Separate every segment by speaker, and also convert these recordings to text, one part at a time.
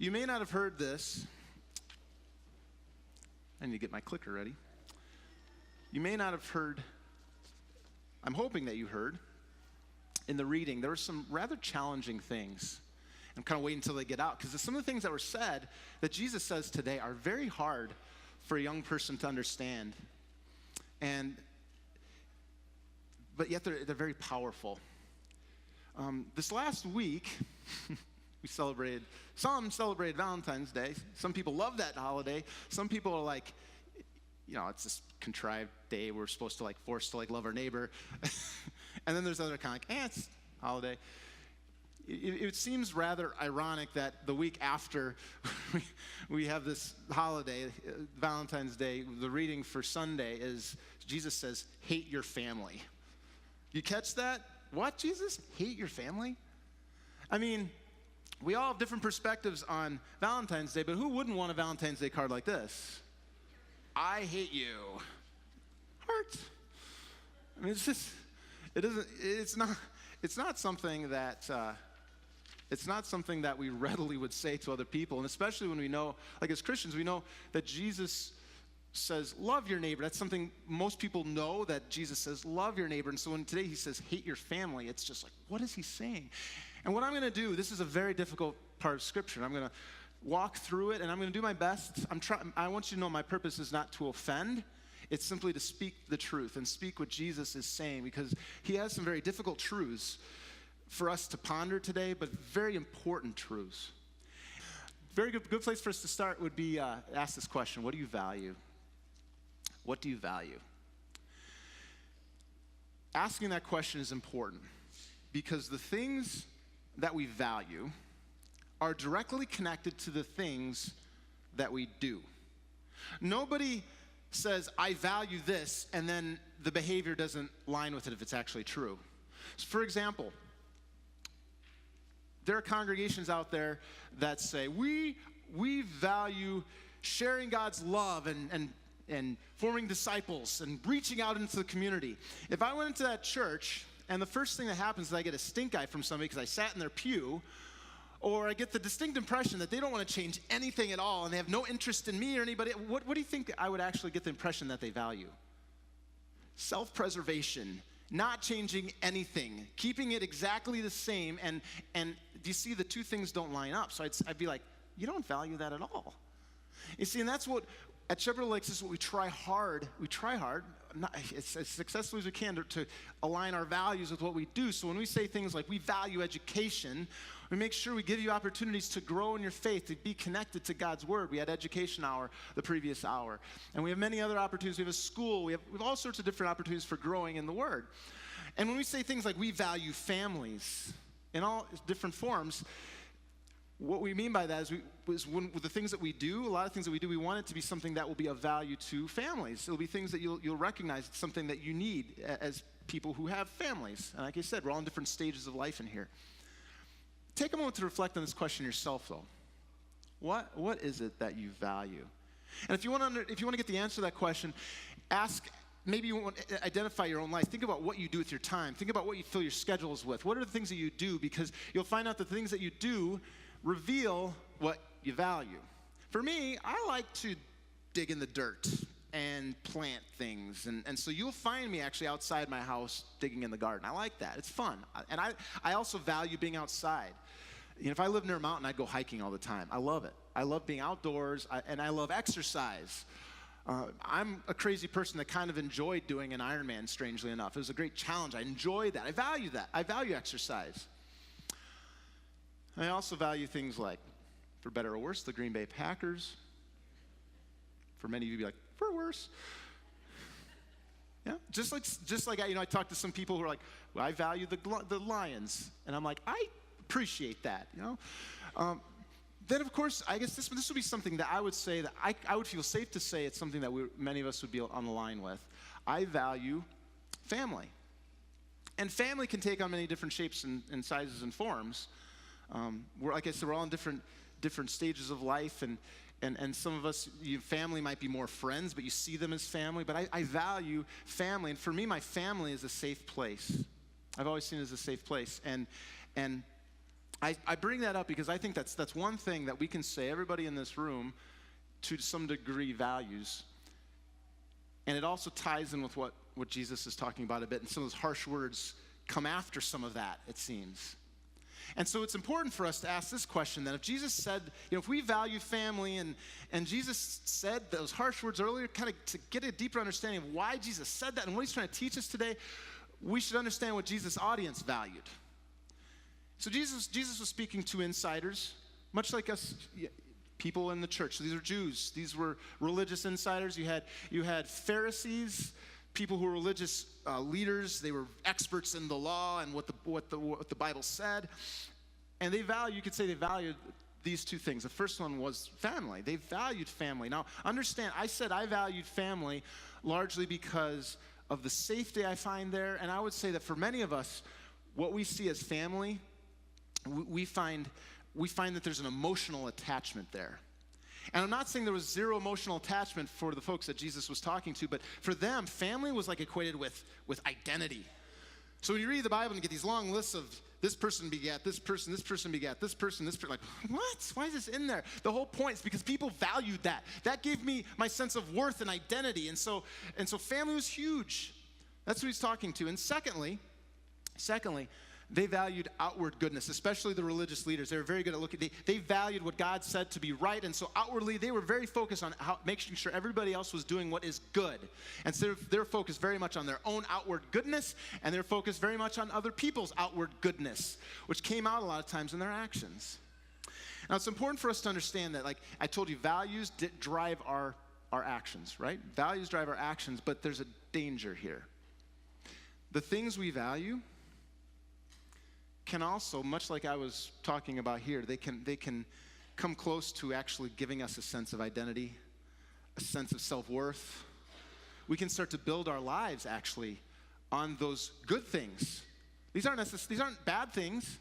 Speaker 1: You may not have heard this. I need to get my clicker ready. You may not have heard, I'm hoping that you heard, in the reading, there were some rather challenging things. I'm kind of waiting until they get out, because some of the things that were said that Jesus says today are very hard for a young person to understand. But yet they're very powerful. This last week, some celebrated Valentine's Day. Some people love that holiday. Some people are like, it's this contrived day we're supposed to forced to love our neighbor. And then there's other kind of it's a holiday. It seems rather ironic that the week after we have this holiday, Valentine's Day, the reading for Sunday is Jesus says, hate your family. You catch that? What, Jesus? Hate your family? I mean, we all have different perspectives on Valentine's Day, but who wouldn't want a Valentine's Day card like this? I hate you. Heart. I mean, it's not something that we readily would say to other people, and especially when we know, as Christians, we know that Jesus says, love your neighbor. That's something most people know, that Jesus says, love your neighbor. And so when today he says, hate your family, it's just what is he saying? And what I'm going to do, this is a very difficult part of Scripture. I'm going to walk through it, and I'm going to do my best. I want you to know my purpose is not to offend. It's simply to speak the truth and speak what Jesus is saying, because he has some very difficult truths for us to ponder today, but very important truths. Very good place for us to start would be ask this question: what do you value? What do you value? Asking that question is important because the things that we value are directly connected to the things that we do. Nobody says, I value this, and then the behavior doesn't line with it if it's actually true. So for example, there are congregations out there that say, we value sharing God's love and forming disciples and reaching out into the community. If I went into that church and the first thing that happens is I get a stink eye from somebody because I sat in their pew, or I get the distinct impression that they don't want to change anything at all and they have no interest in me or anybody, what do you think I would actually get the impression that they value? Self-preservation, not changing anything, keeping it exactly the same, and do you see the two things don't line up? So I'd be like, you don't value that at all. You see, and that's what, at Shepherd Lakes, this is what we try hard, as successfully as we can to align our values with what we do. So when we say things like we value education, we make sure we give you opportunities to grow in your faith, to be connected to God's Word. We had education hour the previous hour. And we have many other opportunities. We have a school. We have all sorts of different opportunities for growing in the Word. And when we say things like we value families in all different forms, what we mean by that is when, with the things that we do, a lot of things that we do, we want it to be something that will be of value to families. It'll be things that you'll recognize. It's something that you need as people who have families. And like I said, we're all in different stages of life in here. Take a moment to reflect on this question yourself, though. What is it that you value? And if you want to get the answer to that question, maybe you want to identify your own life. Think about what you do with your time. Think about what you fill your schedules with. What are the things that you do? Because you'll find out the things that you do reveal what you value. For me, I like to dig in the dirt and plant things. And so you'll find me actually outside my house digging in the garden. I like that. It's fun. And I also value being outside. If I lived near a mountain, I'd go hiking all the time. I love it. I love being outdoors, and I love exercise. I'm a crazy person that kind of enjoyed doing an Ironman, strangely enough. It was a great challenge. I enjoyed that. I value that. I value exercise. I also value things like, for better or worse, the Green Bay Packers. For many of you, you'd be like, for worse. Yeah, just like I talked to some people who are like, well, I value the Lions, and I'm like, I appreciate that. Then of course, I guess this would be something that I would say that I would feel safe to say it's something that many of us would be on the line with. I value family, and family can take on many different shapes and sizes and forms. Like I said, we're all in different stages of life, and some of us, family might be more friends, but you see them as family. But I value family, and for me, my family is a safe place. I've always seen it as a safe place, and I bring that up because I think that's one thing that we can say, everybody in this room, to some degree values. And it also ties in with what Jesus is talking about a bit, and some of those harsh words come after some of that, it seems. And so it's important for us to ask this question then. If Jesus said, if we value family and Jesus said those harsh words earlier, kind of to get a deeper understanding of why Jesus said that and what he's trying to teach us today, we should understand what Jesus' audience valued. So Jesus was speaking to insiders, much like us people in the church. So these are Jews. These were religious insiders. You had Pharisees, people who were religious leaders. They were experts in the law and what the Bible said. And you could say they valued these two things. The first one was family. They valued family. Now, understand, I said I valued family largely because of the safety I find there. And I would say that for many of us, what we see as family, we find that there's an emotional attachment there. And I'm not saying there was zero emotional attachment for the folks that Jesus was talking to, but for them, family was like equated with identity. So when you read the Bible and you get these long lists of this person begat, this person begat, this person, like, what? Why is this in there? The whole point is because people valued that. That gave me my sense of worth and identity. And so family was huge. That's who he's talking to. And secondly, they valued outward goodness, especially the religious leaders. They were very good at looking. They valued what God said to be right, and so outwardly they were very focused on making sure everybody else was doing what is good. And so they're focused very much on their own outward goodness, and they're focused very much on other people's outward goodness, which came out a lot of times in their actions. Now, it's important for us to understand that, like I told you, values drive our actions, right? Values drive our actions, but there's a danger here. The things we value can also, much like I was talking about here, they can come close to actually giving us a sense of identity, a sense of self-worth. We can start to build our lives actually on those good things. These aren't bad things,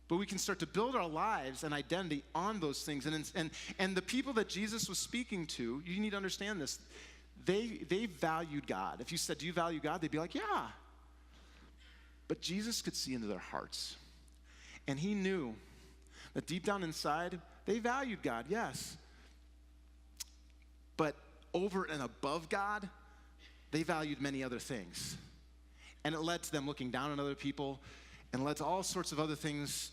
Speaker 1: but we can start to build our lives and identity on those things. And the people that Jesus was speaking to, you need to understand this, they valued God. If you said, do you value God? They'd be like, yeah. But Jesus could see into their hearts. And he knew that deep down inside, they valued God, yes. But over and above God, they valued many other things. And it led to them looking down on other people and led to all sorts of other things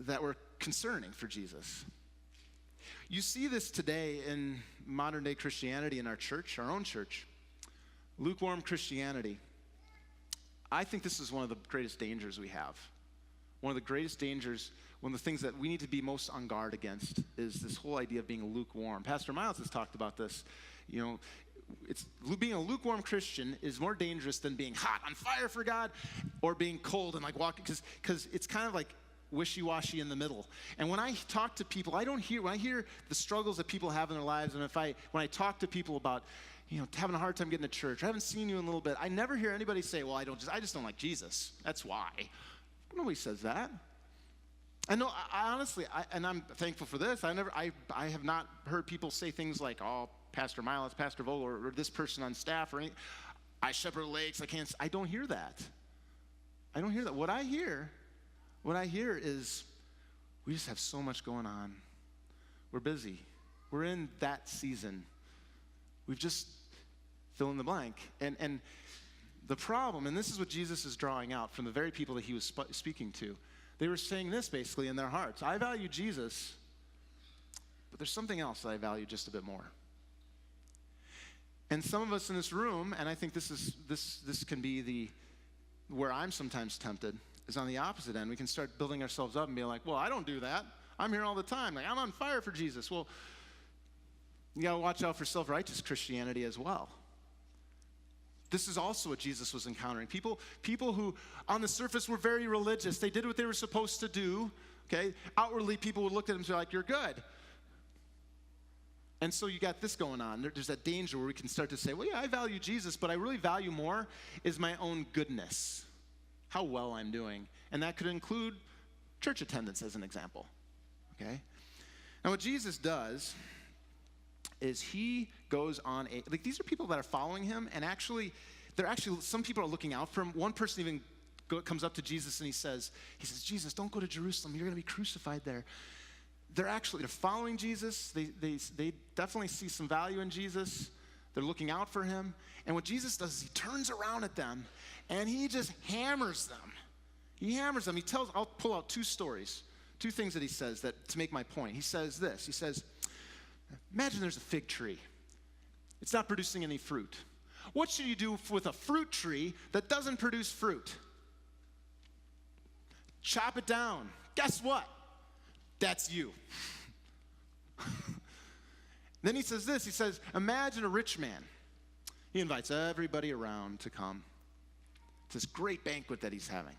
Speaker 1: that were concerning for Jesus. You see this today in modern day Christianity in our church, our own church. Lukewarm Christianity. I think this is one of the greatest dangers we have. One of the greatest dangers, one of the things that we need to be most on guard against is this whole idea of being lukewarm. Pastor Miles has talked about this. Being a lukewarm Christian is more dangerous than being hot on fire for God or being cold and like walking, because it's kind of like wishy-washy in the middle. And when I talk to people, when I hear the struggles that people have in their lives, and when I talk to people about having a hard time getting to church, I haven't seen you in a little bit, I never hear anybody say, well, I just don't like Jesus. That's why. Nobody says that. I know, I honestly, and I'm thankful for this, I have not heard people say things like, oh, Pastor Miles, Pastor Vogel, or this person on staff, or anything. I shepherd lakes, I don't hear that. I don't hear that. What I hear is, we just have so much going on. We're busy. We're in that season. We've just fill in the blank. And the problem, and this is what Jesus is drawing out from the very people that he was speaking to, they were saying this basically in their hearts. I value Jesus, but there's something else that I value just a bit more. And some of us in this room, and I think this can be where I'm sometimes tempted, is on the opposite end. We can start building ourselves up and be like, well, I don't do that. I'm here all the time. Like, I'm on fire for Jesus. Well, you got to watch out for self-righteous Christianity as well. This is also what Jesus was encountering. People who on the surface were very religious. They did what they were supposed to do. Okay? Outwardly, people would look at them and say, like, you're good. And so you got this going on. There's that danger where we can start to say, well, yeah, I value Jesus, but I really value more is my own goodness, how well I'm doing. And that could include church attendance as an example. Okay? Now, what Jesus does is he goes on these are people that are following him, and some people are looking out for him. One person even comes up to Jesus and he says, Jesus, don't go to Jerusalem. You're going to be crucified there. They're following Jesus. They definitely see some value in Jesus. They're looking out for him. And what Jesus does is he turns around at them and he just hammers them. He hammers them. I'll pull out two stories, two things that he says to make my point. He says this. He says, imagine there's a fig tree. It's not producing any fruit. What should you do with a fruit tree that doesn't produce fruit? Chop it down. Guess what? That's you. Then he says this. He says, imagine a rich man. He invites everybody around to come. It's this great banquet that he's having.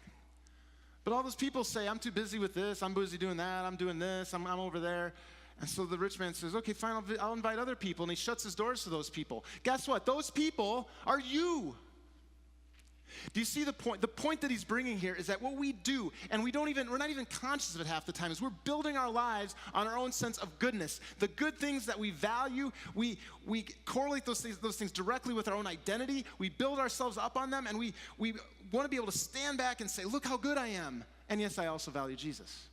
Speaker 1: But all those people say, I'm too busy with this. I'm busy doing that. I'm doing this. I'm over there. And so the rich man says, okay, fine, I'll invite other people. And he shuts his doors to those people. Guess what? Those people are you. Do you see the point? The point that he's bringing here is that what we do, and we're not even conscious of it half the time, is we're building our lives on our own sense of goodness. The good things that we value, we correlate those things directly with our own identity. We build ourselves up on them, and we want to be able to stand back and say, look how good I am. And yes, I also value Jesus.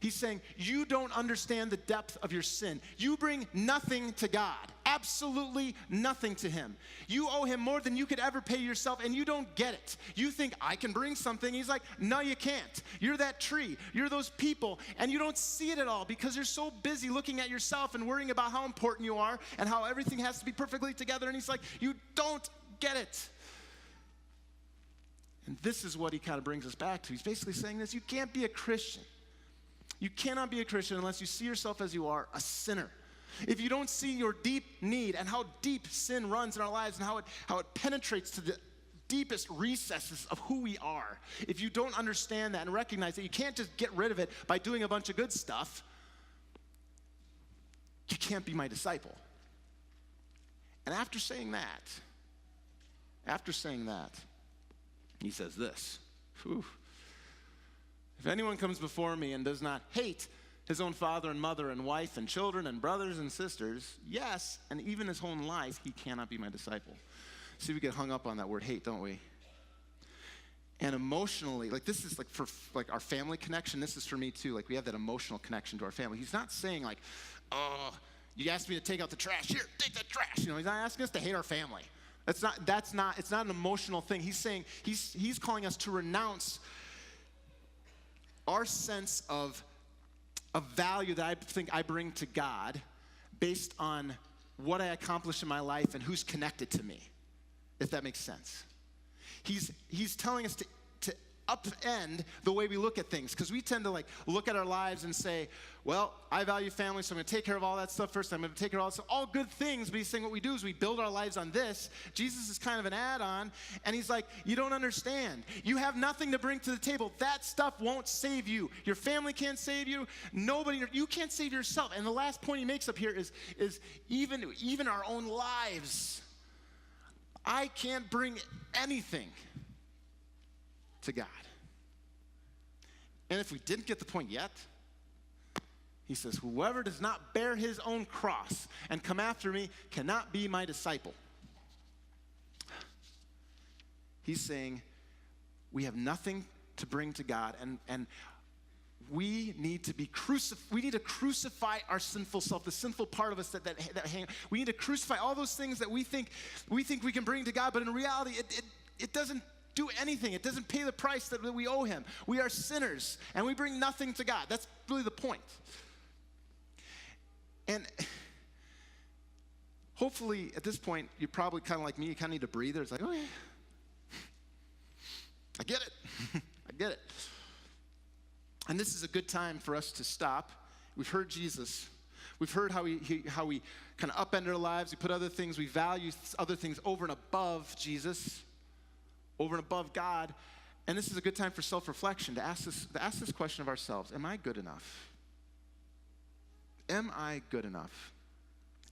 Speaker 1: He's saying, you don't understand the depth of your sin. You bring nothing to God, absolutely nothing to him. You owe him more than you could ever pay yourself, and you don't get it. You think, I can bring something. He's like, no, you can't. You're that tree. You're those people, and you don't see it at all because you're so busy looking at yourself and worrying about how important you are and how everything has to be perfectly together, and he's like, you don't get it. And this is what he kind of brings us back to. He's basically saying this, you can't be a Christian. You cannot be a Christian unless you see yourself as you are, a sinner. If you don't see your deep need and how deep sin runs in our lives and how it penetrates to the deepest recesses of who we are, if you don't understand that and recognize that you can't just get rid of it by doing a bunch of good stuff, you can't be my disciple. And after saying that, he says this, whew. If anyone comes before me and does not hate his own father and mother and wife and children and brothers and sisters, yes, and even his own life, he cannot be my disciple. See, we get hung up on that word hate, don't we? And emotionally, like this is like for like our family connection, this is for me too. Like we have that emotional connection to our family. He's not saying like, oh, you asked me to take out the trash. Here, take the trash. You know, he's not asking us to hate our family. It's not an emotional thing. He's saying, he's calling us to renounce our sense of value that I think I bring to God based on what I accomplish in my life and who's connected to me, if that makes sense. He's telling us to upend the way we look at things, because we tend to like look at our lives and say, well, I value family, so I'm going to take care of all that stuff first. I'm going to take care of all that stuff. All good things, but he's saying what we do is we build our lives on this. Jesus is kind of an add-on, and he's like, you don't understand. You have nothing to bring to the table. That stuff won't save you. Your family can't save you. You can't save yourself. And the last point he makes up here is even our own lives. I can't bring anything to God. And if we didn't get the point yet, he says, whoever does not bear his own cross and come after me cannot be my disciple. He's saying we have nothing to bring to God, and we need to be we need to crucify our sinful self, the sinful part of us that hang. We need to crucify all those things that we think we can bring to God, but in reality, it doesn't do anything. It doesn't pay the price that we owe him. We are sinners, and we bring nothing to God. That's really the point. And hopefully, at this point, you're probably kind of like me. You kind of need a breather. It's like, oh, yeah. I get it. I get it. And this is a good time for us to stop. We've heard Jesus. We've heard how we kind of upend our lives. We put other things, we value other things over and above Jesus, over and above God. And this is a good time for self-reflection, to ask this question of ourselves. Am I good enough? Am I good enough?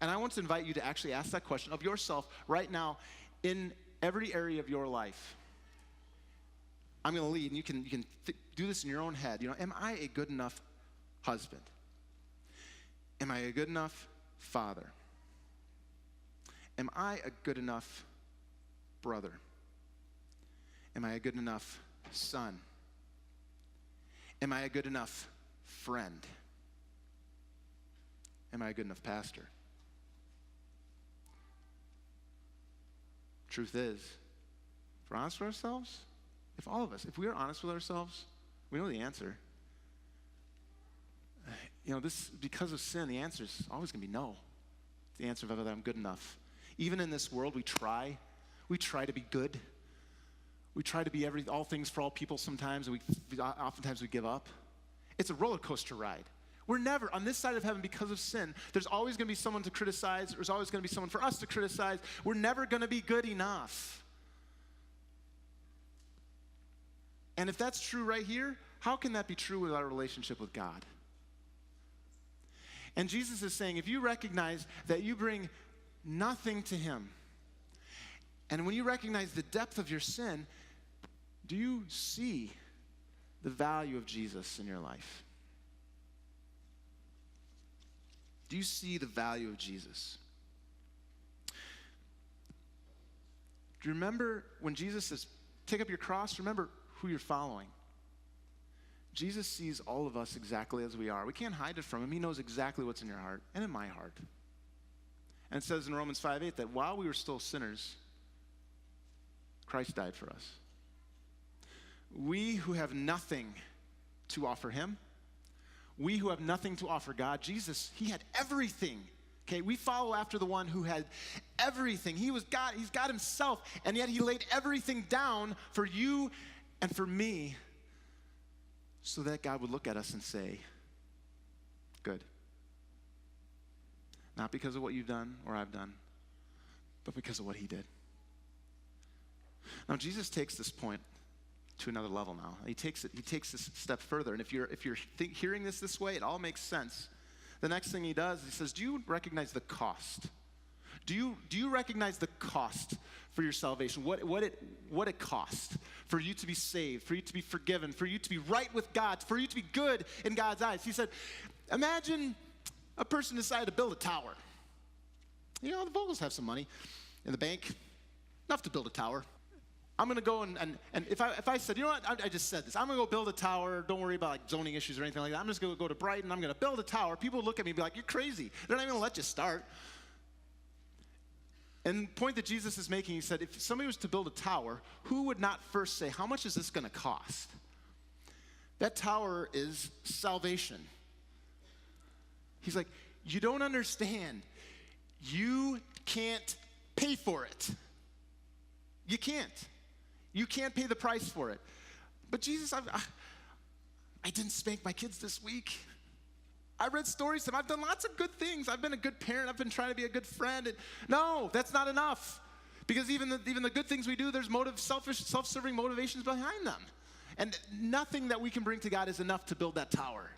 Speaker 1: And I want to invite you to actually ask that question of yourself right now in every area of your life. I'm going to lead, and you can do this in your own head. You know, am I a good enough husband? Am I a good enough father? Am I a good enough brother? Am I a good enough son? Am I a good enough friend? Am I a good enough pastor? Truth is, if we're honest with ourselves, if we are honest with ourselves, we know the answer. This, because of sin, the answer is always going to be no. It's the answer of whether I'm good enough. Even in this world, we try to be good. We try to be all things for all people sometimes, and oftentimes we give up. It's a roller coaster ride. We're never, on this side of heaven, because of sin, there's always going to be someone to criticize. There's always going to be someone for us to criticize. We're never going to be good enough. And if that's true right here, how can that be true with our relationship with God? And Jesus is saying, if you recognize that you bring nothing to him, and when you recognize the depth of your sin, do you see the value of Jesus in your life? Do you see the value of Jesus? Do you remember when Jesus says, take up your cross? Remember who you're following. Jesus sees all of us exactly as we are. We can't hide it from him. He knows exactly what's in your heart and in my heart. And it says in Romans 5:8 that while we were still sinners, Christ died for us. We who have nothing to offer him, we who have nothing to offer God, Jesus, he had everything. Okay, we follow after the one who had everything. He was God, he's God himself, and yet he laid everything down for you and for me so that God would look at us and say, good. Not because of what you've done or I've done, but because of what he did. Now, Jesus takes this point to another level now. He takes this step further. And if you're hearing this way, it all makes sense. The next thing he does, he says, do you recognize the cost? Do you recognize the cost for your salvation? What it cost for you to be saved, for you to be forgiven, for you to be right with God, for you to be good in God's eyes? He said, imagine a person decided to build a tower. The Vogels have some money in the bank, enough to build a tower. I'm going to go and if I said, you know what, I just said this. I'm going to go build a tower. Don't worry about like zoning issues or anything like that. I'm just going to go to Brighton. I'm going to build a tower. People would look at me and be like, you're crazy. They're not even going to let you start. And the point that Jesus is making, he said, if somebody was to build a tower, who would not first say, how much is this going to cost? That tower is salvation. He's like, you don't understand. You can't pay for it. You can't. You can't pay the price for it. But Jesus, I didn't spank my kids this week. I read stories and I've done lots of good things. I've been a good parent. I've been trying to be a good friend. And no, that's not enough. Because even the good things we do, there's self-serving motivations behind them. And nothing that we can bring to God is enough to build that tower.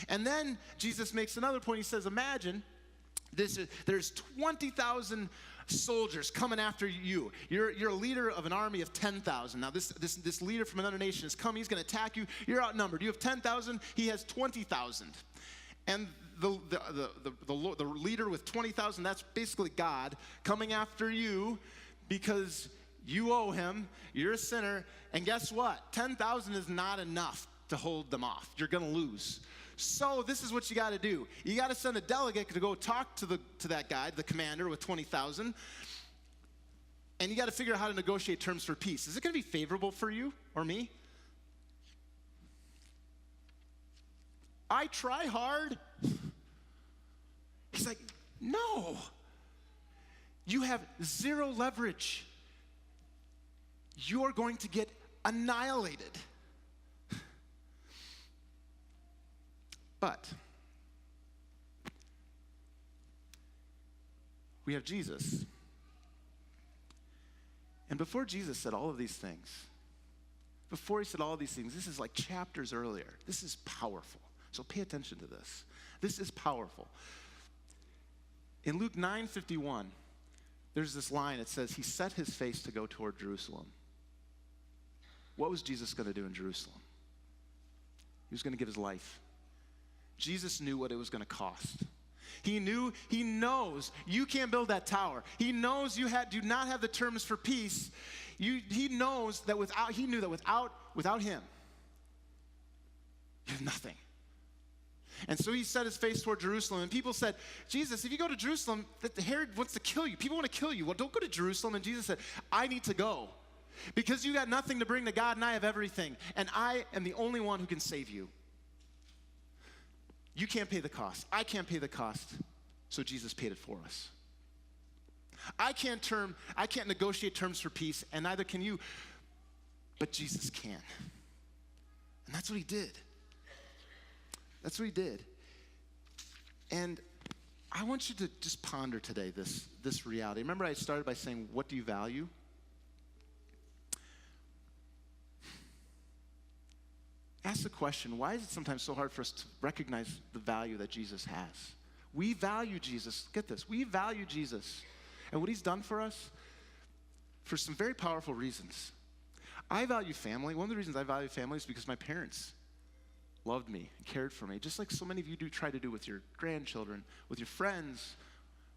Speaker 1: And then Jesus makes another point. He says, imagine there's 20,000 soldiers coming after you. You're a leader of an army of 10,000. Now this leader from another nation is coming. He's going to attack you. You're outnumbered. You have 10,000. He has 20,000. And the leader with 20,000, that's basically God coming after you because you owe him. You're a sinner. And guess what? 10,000 is not enough to hold them off. You're going to lose. So this is what you got to do. You got to send a delegate to go talk to that guy, the commander with 20,000, and you got to figure out how to negotiate terms for peace. Is it going to be favorable for you or me? I try hard. He's like, no. You have zero leverage. You're going to get annihilated. But we have Jesus. And before Jesus said all of these things, this is like chapters earlier. This is powerful. So pay attention to this. This is powerful. In Luke 9:51, there's this line. It says, he set his face to go toward Jerusalem. What was Jesus going to do in Jerusalem? He was going to give his life. Jesus knew what it was going to cost. He knows you can't build that tower. He knows you do not have the terms for peace. He knows that without him, you have nothing. And so he set his face toward Jerusalem, and people said, Jesus, if you go to Jerusalem, Herod wants to kill you. People want to kill you. Well, don't go to Jerusalem. And Jesus said, I need to go because you got nothing to bring to God, and I have everything. And I am the only one who can save you. You can't pay the cost. I can't pay the cost. So Jesus paid it for us. I can't negotiate terms for peace, and neither can you. But Jesus can. And that's what he did. That's what he did. And I want you to just ponder today this reality. Remember I started by saying, what do you value? Ask the question, why is it sometimes so hard for us to recognize the value that Jesus has? We value Jesus. Get this. We value Jesus and what he's done for us for some very powerful reasons. I value family. One of the reasons I value family is because my parents loved me and cared for me, just like so many of you do try to do with your grandchildren, with your friends,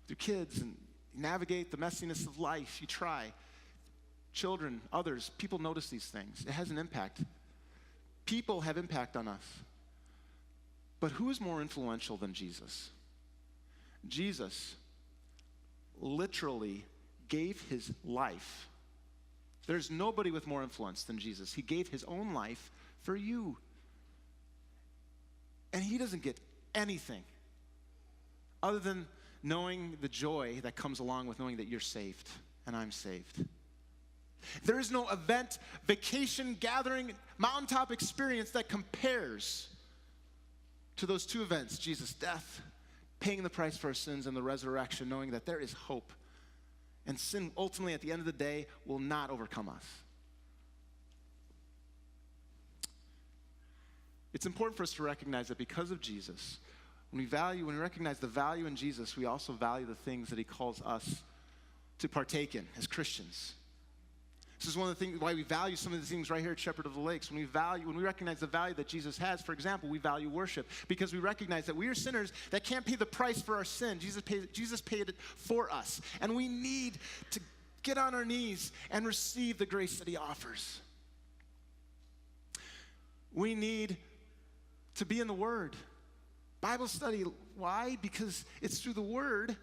Speaker 1: with your kids, and navigate the messiness of life. You try. Children, others, people notice these things. It has an impact. People have impact on us. But who is more influential than Jesus? Jesus literally gave his life. There's nobody with more influence than Jesus. He gave his own life for you. And he doesn't get anything other than knowing the joy that comes along with knowing that you're saved and I'm saved. There is no event, vacation, gathering, mountaintop experience that compares to those two events, Jesus' death, paying the price for our sins, and the resurrection, knowing that there is hope. And sin, ultimately, at the end of the day, will not overcome us. It's important for us to recognize that because of Jesus, when we recognize the value in Jesus, we also value the things that he calls us to partake in as Christians. This is one of the things why we value some of the things right here at Shepherd of the Lakes. When we recognize the value that Jesus has, for example, we value worship because we recognize that we are sinners that can't pay the price for our sin. Jesus paid it for us. And we need to get on our knees and receive the grace that he offers. We need to be in the Word. Bible study, why? Because it's through the Word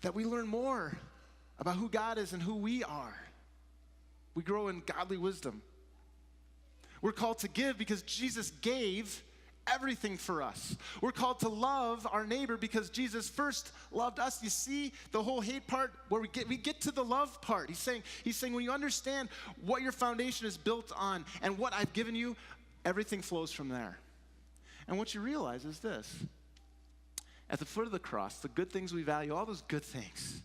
Speaker 1: that we learn more about who God is and who we are. We grow in godly wisdom. We're called to give because Jesus gave everything for us. We're called to love our neighbor because Jesus first loved us. You see the whole hate part where we get to the love part. He's saying when you understand what your foundation is built on and what I've given you, everything flows from there. And what you realize is this. At the foot of the cross, the good things we value, all those good things,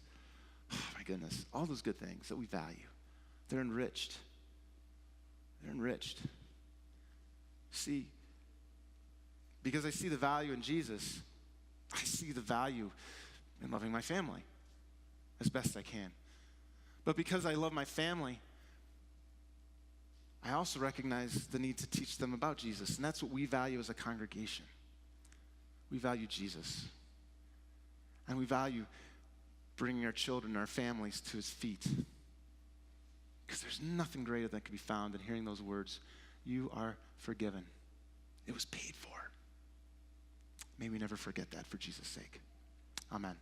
Speaker 1: oh my goodness, all those good things that we value, they're enriched. They're enriched. See, because I see the value in Jesus, I see the value in loving my family as best I can. But because I love my family, I also recognize the need to teach them about Jesus, and that's what we value as a congregation. We value Jesus, and we value bringing our children, our families to his feet. Because there's nothing greater that can be found than hearing those words, you are forgiven. It was paid for. May we never forget that for Jesus' sake. Amen.